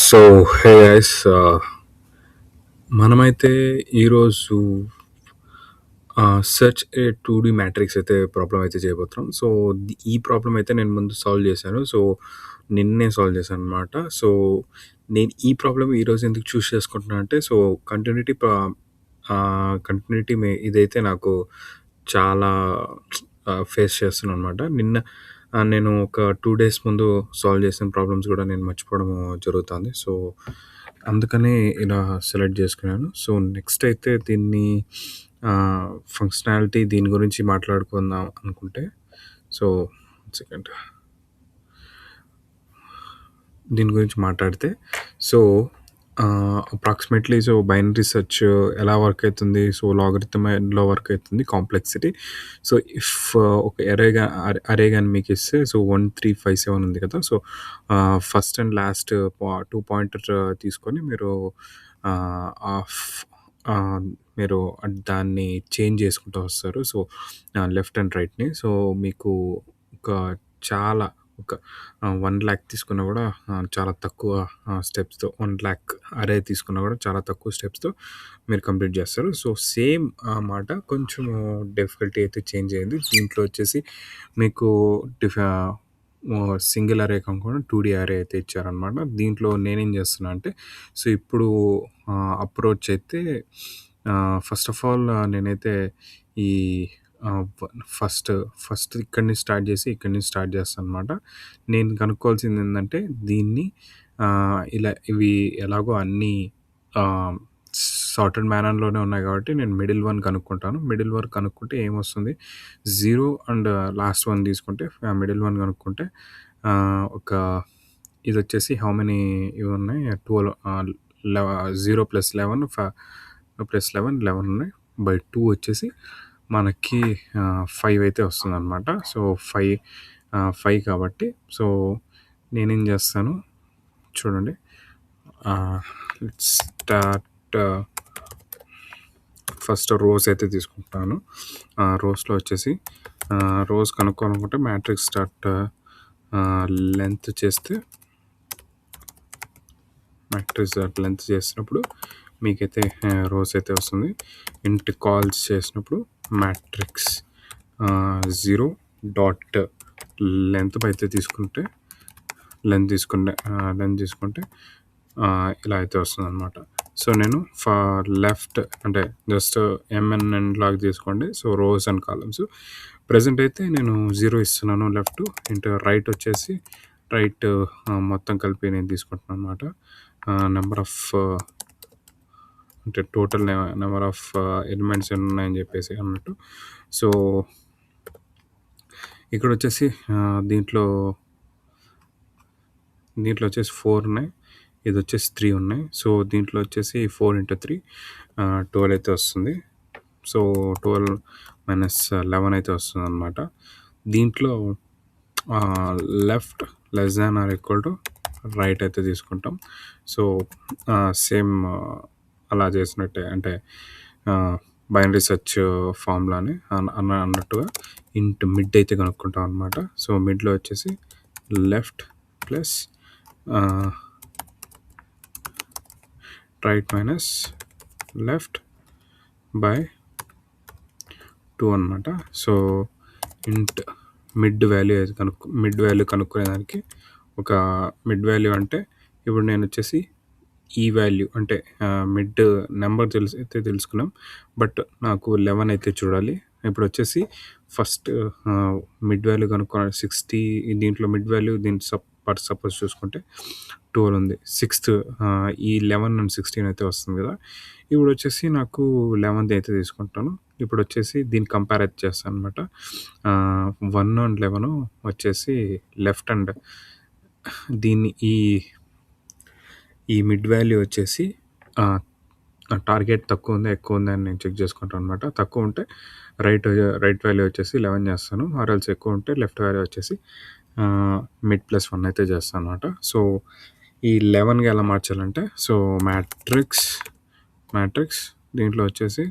So hey guys, మనమైతే ఈరోజు search ఏ 2D matrix అయితే ప్రాబ్లమ్ అయితే చేయబోతున్నాం. సో ఈ ప్రాబ్లమ్ అయితే నేను ముందు సాల్వ్ చేశాను. సో నిన్నే సాల్వ్ చేశాను అనమాట. సో నేను ఈ ప్రాబ్లమ్ ఈరోజు ఎందుకు చూస్ చేసుకుంటున్నా అంటే, సో కంటిన్యూటీ కంటిన్యూటీ ఇదైతే నాకు చాలా ఫేస్ చేస్తున్నాను అనమాట. నిన్న నేను ఒక 2 డేస్ ముందు సాల్వ్ చేసిన ప్రాబ్లమ్స్ కూడా నేను మర్చిపోవడం జరుగుతుంది. సో అందుకనే ఇలా సెలెక్ట్ చేసుకున్నాను. సో నెక్స్ట్ అయితే దీన్ని ఫంక్షనాలిటీ దీని గురించి మాట్లాడుకుందాం అనుకుంటే, సో సెకండ్ దీని గురించి మాట్లాడితే, so approximately so binary search ఎలా వర్క్ అవుతుంది, సో లాగరిథంలో వర్క్ అవుతుంది కాంప్లెక్సిటీ. సో ఇఫ్ ఒక అరే కానీ మీకు ఇస్తే, సో 1357 ఉంది కదా, so first and last 2 pointer తీసుకొని మీరు ఆఫ్ మీరు దాన్ని చేంజ్ చేసుకుంటూ వస్తారు. సో లెఫ్ట్ అండ్ రైట్ని. సో మీకు ఒక చాలా ఒక 1,00,000 తీసుకున్నా కూడా చాలా తక్కువ స్టెప్స్‌తో, 1,00,000 అరే తీసుకున్నా కూడా చాలా తక్కువ స్టెప్స్‌తో మీరు కంప్లీట్ చేస్తారు. సో సేమ్ మాట కొంచెం డిఫికల్టీ అయితే చేంజ్ అయింది. దీంట్లో వచ్చేసి మీకు సింగిల్ అరే కాకుండా 2D అరే అయితే ఇచ్చారనమాట. దీంట్లో నేనేం చేస్తున్నా అంటే, సో ఇప్పుడు అప్రోచ్ అయితే ఫస్ట్ ఆఫ్ ఆల్ నేనైతే ఈ ఫస్ట్ ఫస్ట్ ఇక్కడి నుంచి స్టార్ట్ చేసి ఇక్కడి నుంచి స్టార్ట్ చేస్తాననమాట. నేను కనుక్కోవాల్సింది ఏందంటే, దీన్ని ఇలా ఇవి ఎలాగో అన్నీ ఆహ్, సార్టెడ్ మేనర్‌లోనే ఉన్నాయి కాబట్టి నేను మిడిల్ వన్ కనుక్కుంటాను. మిడిల్ వన్ కనుక్కుంటే ఏమొస్తుంది, 0 అండ్ లాస్ట్ వన్ తీసుకుంటే మిడిల్ వన్ కనుక్కుంటే ఒక ఇదొచ్చేసి హౌ మెనీ ఇవున్నాయి 12 0 + 11 + 11 11 ఉన్నాయి. బై 2 వచ్చేసి మనకి 5 అయితే వస్తుందనమాట. సో 5 కాబట్టి సో నేనేం చేస్తాను చూడండి. Let's start. ఫస్ట్ రోస్ అయితే తీసుకుంటాను. రోస్‌లో వచ్చేసి రోస్ కనుక్కోవాలనుకుంటే మ్యాట్రిక్స్ స్టార్ట్ లెంత్ చేస్తే, మ్యాట్రిక్స్ లెంత్ చేసినప్పుడు మీకైతే రోస్ అయితే వస్తుంది. ఇంట్ కాల్స్ చేసినప్పుడు మ్యాట్రిక్స్ 0 డాట్ లెంత్ అయితే తీసుకుంటే లెంత్ తీసుకుంటే ఇలా అయితే వస్తుందనమాట. సో నేను లెఫ్ట్ అంటే జస్ట్ ఎంఎన్ఎన్ లాగా తీసుకోండి. So rows and columns present అయితే నేను 0 ఇస్తున్నాను లెఫ్ట్. ఇంటూ రైట్ వచ్చేసి రైట్ మొత్తం కలిపి నేను తీసుకుంటున్నాను అనమాట. నెంబర్ ఆఫ్ అంటే టోటల్ నెంబర్ ఆఫ్ ఎలిమెంట్స్ ఎన్ని ఉన్నాయని చెప్పేసి అన్నట్టు. సో ఇక్కడ వచ్చేసి దీంట్లో వచ్చేసి 4 ఉన్నాయి. ఇది వచ్చేసి 3 ఉన్నాయి. సో దీంట్లో వచ్చేసి 4 × 3 12 అయితే వస్తుంది. సో 12 - 11 అయితే వస్తుందన్నమాట. దీంట్లో left less than or equal to right అయితే తీసుకుంటాం. సో సేమ్ అలా చేసినట్టే, అంటే బైనరీ సెర్చ్ ఫార్ములాని అన్నట్టుగా ఇంట్ మిడ్ అయితే కనుక్కుంటాం అనమాట. సో మిడ్లో వచ్చేసి left plus right minus left by 2 అనమాట. సో ఇంట్ మిడ్ వాల్యూ కనుక్కునేదానికి ఒక మిడ్ వాల్యూ అంటే, ఇప్పుడు నేను వచ్చేసి ఈ వాల్యూ అంటే మిడ్ నెంబర్ తెలుసుకున్నాం. బట్ నాకు 11 అయితే చూడాలి. ఇప్పుడు వచ్చేసి ఫస్ట్ మిడ్ వాల్యూ కనుక్కోవాలి 60. దీంట్లో మిడ్ వాల్యూ సపోజ్ చూసుకుంటే 12 ఉంది. సిక్స్త్ ఈ 11 అండ్ 16 అయితే వస్తుంది కదా. ఇప్పుడు వచ్చేసి నాకు 11th అయితే తీసుకుంటాను. ఇప్పుడు వచ్చేసి దీన్ని కంపేర్ అయితే చేస్తాను అనమాట. 1 అండ్ 11 వచ్చేసి లెఫ్ట్ అండ్ దీన్ని ఈ మిడ్ వాల్యూ వచ్చేసి టార్గెట్ తక్కువ ఉందా ఎక్కువ ఉందా అని నేను చెక్ చేసుకుంటాను అనమాట. తక్కువ ఉంటే రైట్ వాల్యూ వచ్చేసి 11 చేస్తాను. ఆర్ఎల్స్ ఎక్కువ ఉంటే లెఫ్ట్ వాల్యూ వచ్చేసి మిడ్ +1 అయితే చేస్తాను అనమాట. సో ఈ 11కి ఎలా మార్చాలంటే, సో మ్యాట్రిక్స్ దీంట్లో వచ్చేసి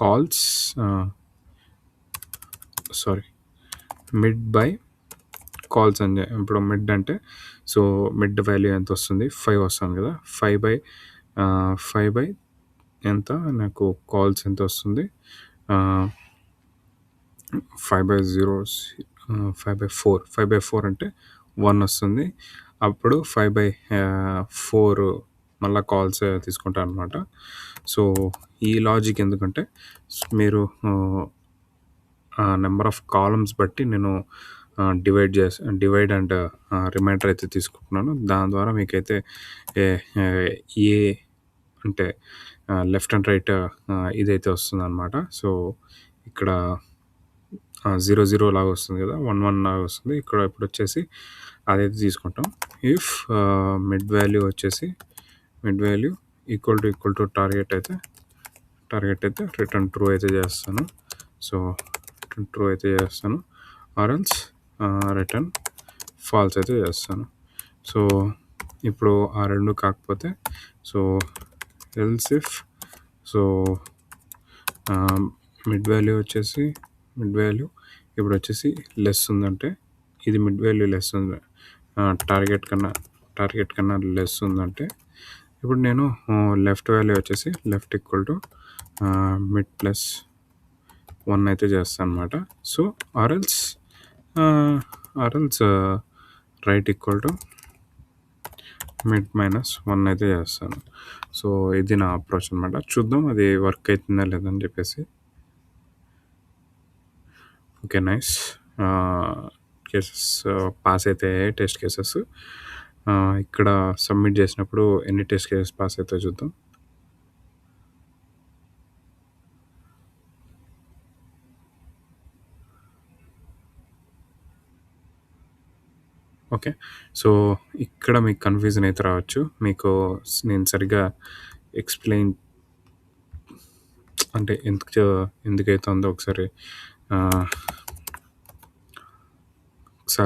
calls sorry, mid by calls అని ఇప్పుడు మిడ్ అంటే సో మిడ్ వాల్యూ ఎంత వస్తుంది 5 వస్తుంది కదా 5 బై ఎంత నాకు కాల్స్ ఎంత వస్తుంది 5/0 5/4 అంటే 1 వస్తుంది అప్పుడు 5/4 మళ్ళీ కాల్స్ తీసుకుంటాను అనమాట. సో ఈ లాజిక్ ఎందుకంటే మీరు నెంబర్ ఆఫ్ కాలమ్స్ బట్టి నేను డివైడ్ అండ్ రిమైండర్ అయితే తీసుకుంటున్నాను. దాని ద్వారా మీకైతే ఏ ఏ అంటే లెఫ్ట్ అండ్ రైట్ ఇదైతే వస్తుందన్నమాట. సో ఇక్కడ 0 లాగా వస్తుంది కదా 1 లాగా వస్తుంది. ఇక్కడ ఇప్పుడు వచ్చేసి అదైతే తీసుకుంటాం. ఇఫ్ మిడ్ వాల్యూ వచ్చేసి mid value equal to target అయితే రిటర్న్ ట్రూ అయితే చేస్తాను. సో రిటర్న్ ట్రూ అయితే చేస్తాను ఆర్ ఎల్స్ రిటర్న్ ఫాల్స్ అయితే చేస్తాను. సో ఇప్పుడు ఆ రెండు కాకపోతే so else if so mid value ఇప్పుడు వచ్చేసి లెస్ ఉందంటే ఇది మిడ్ వాల్యూ లెస్ ఉంది టార్గెట్ కన్నా లెస్ ఉందంటే ఇప్పుడు నేను లెఫ్ట్ వాల్యూ వచ్చేసి left equal to mid plus 1 అయితే చేస్తాను అనమాట. సో ఆర్ఎల్స్ రైట్ ఈక్వల్ టు మిడ్ -1 అయితే చేస్తాను. సో ఇది నా అప్రోచ్ అనమాట. చూద్దాం అది వర్క్ అవుతుందా లేదని చెప్పేసి. Okay, nice. కేసెస్ పాస్ అయితే టెస్ట్ కేసెస్ ఇక్కడ సబ్మిట్ చేసినప్పుడు ఎన్ని టెస్ట్ కేసెస్ పాస్ అవుతాయో చూద్దాం. ఓకే, సో ఇక్కడ మీకు కన్ఫ్యూజన్ అయితే రావచ్చు. మీకు నేను సరిగ్గా ఎక్స్ప్లెయిన్ అంటే ఎందుకైతుందో ఒకసారి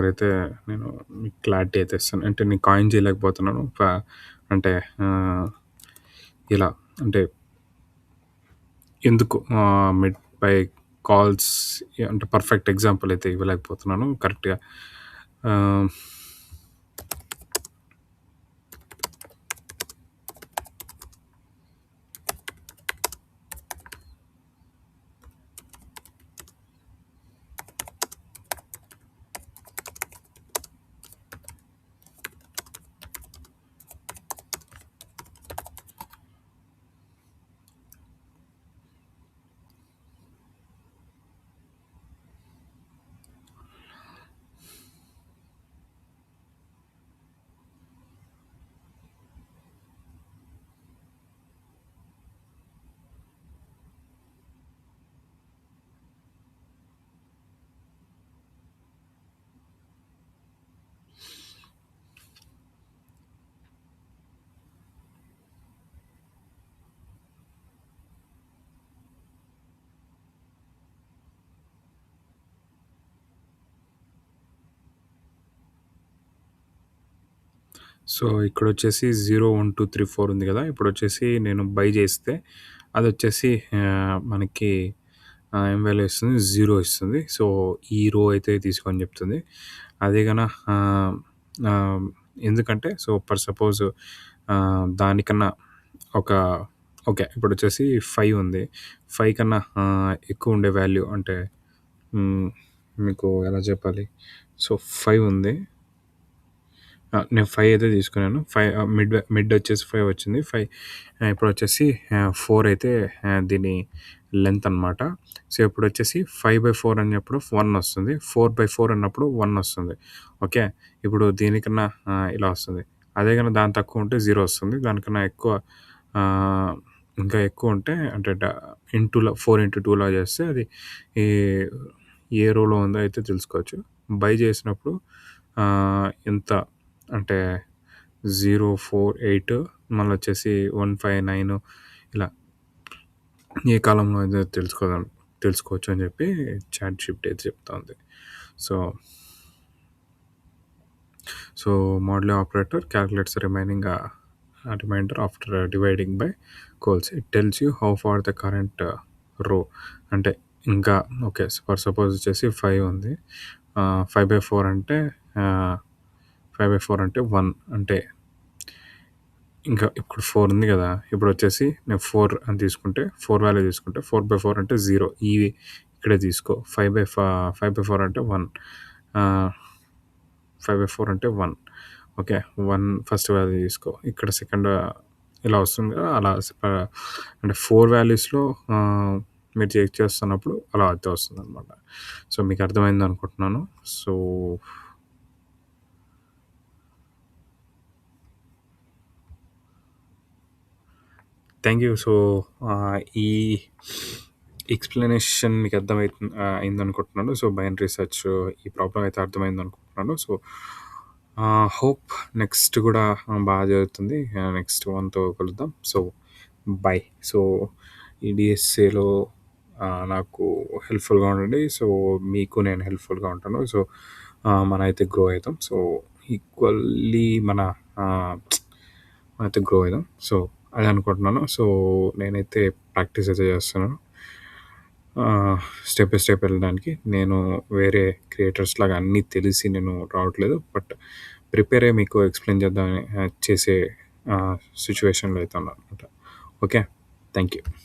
అయితే నేను మీకు క్లారిటీ అయితే ఇస్తాను. అంటే నేను కాయిన్ చేయలేకపోతున్నాను అంటే ఇలా అంటే ఎందుకు మిడ్ బై కాల్స్ అంటే పర్ఫెక్ట్ ఎగ్జాంపుల్ అయితే ఇవ్వలేకపోతున్నాను కరెక్ట్గా. సో ఇక్కడ వచ్చేసి 0 1 2 3 4 ఉంది కదా. ఇప్పుడు వచ్చేసి నేను బై చేస్తే అది వచ్చేసి మనకి ఏం వాల్యూ ఇస్తుంది 0 ఇస్తుంది. సో ఈ రో అయితే తీసుకోని చెప్తుంది. అదే గన ఎందుకంటే సో సపోజ్ దానికన్నా ఒక ఓకే ఇప్పుడు వచ్చేసి 5 ఉంది. 5 కన్నా ఎక్కువ ఉండే వాల్యూ అంటే మీకు ఎలా చెప్పాలి. సో 5 ఉంది. నేను 5 అయితే తీసుకున్నాను. 5 మిడ్ వచ్చేసి 5 వచ్చింది. 5 ఇప్పుడు వచ్చేసి 4 అయితే దీని లెంత్ అనమాట. సో ఇప్పుడు వచ్చేసి 5/4 అన్నప్పుడు 1 వస్తుంది. 4/4 అన్నప్పుడు 1 వస్తుంది. ఓకే, ఇప్పుడు దీనికన్నా ఇలా వస్తుంది. అదే కన్నా దాని తక్కువ ఉంటే 0 వస్తుంది. దానికన్నా ఎక్కువ ఇంకా ఎక్కువ ఉంటే అంటే 4/2 చేస్తే అది ఈ ఏ రోలో ఉందో అయితే తెలుసుకోవచ్చు. బై చేసినప్పుడు ఎంత అంటే 0 4 8 మళ్ళీ వచ్చేసి 1 5 9 ఇలా ఏ కాలంలో అయితే తెలుసుకోవచ్చు అని చెప్పి చాట్ జిపిటి అయితే చెప్తా ఉంది. So model operator calculates remaining reminder after dividing by calls. It tells you how far the current row అంటే ఇంకా ఓకే. ఫర్ సపోజ్ వచ్చేసి 5 ఉంది. 5/4 అంటే 5/4 అంటే 1 అంటే ఇంకా ఇప్పుడు 4 ఉంది గదా! ఇప్పుడొచ్చేసి నేను 4 అని తీసుకుంటే 4 వాల్యూ తీసుకుంటే 4/4 అంటే 0 ఇక్కడే తీసుకో. 5/4 అంటే 1 ఆహ్, 5/4 అంటే 1 ఓకే. 1 ఫస్ట్ వాల్యూ తీసుకో. ఇక్కడ సెకండ్ ఇలా వస్తుంది గదా! అలా అంటే 4 వాల్యూస్‌లో మీరు చెక్ చేస్తున్నప్పుడు అలా అయితే వస్తుందనమాట. సో, మీకు అర్థమైందనుకుంటున్నాను. So, thank you. సో, ఈ ఎక్స్‌ప్లనేషన్ మీకు అయిందనుకుంటున్నాను. సో, బైనరీ సెర్చ్ ఈ ప్రాబ్లమ్ అయితే అర్థమైందనుకుంటున్నాను. సో, హోప్ నెక్స్ట్ గూడా బాగా జరుగుతుంది. నెక్స్ట్ వన్‌తో కలుద్దాం. So, by. సో, ఈ డీఎస్ఏలో నాకు హెల్ప్‌ఫుల్‌గా ఉండండి. సో, మీకు నేను హెల్ప్‌ఫుల్‌గా ఉంటాను. సో, మనమైతే గ్రో అయితాం. సో, ఈక్వల్లీ ఆహ్, మనమైతే గ్రో అయిదాం. సో, అదే అనుకుంటున్నాను. సో, నేనైతే ప్రాక్టీస్ అయితే చేస్తున్నాను. స్టెప్ బై స్టెప్ వెళ్ళడానికి. నేను వేరే క్రియేటర్స్ లాగా అన్నీ తెలిసి నేను రావట్లేదు. బట్ ప్రిపేర్ అయ్యి మీకు ఎక్స్‌ప్లెయిన్ చేద్దామని చేసే సిట్యుయేషన్‌లో అయితే ఉన్నాననమాట. ఓకే. Thank you.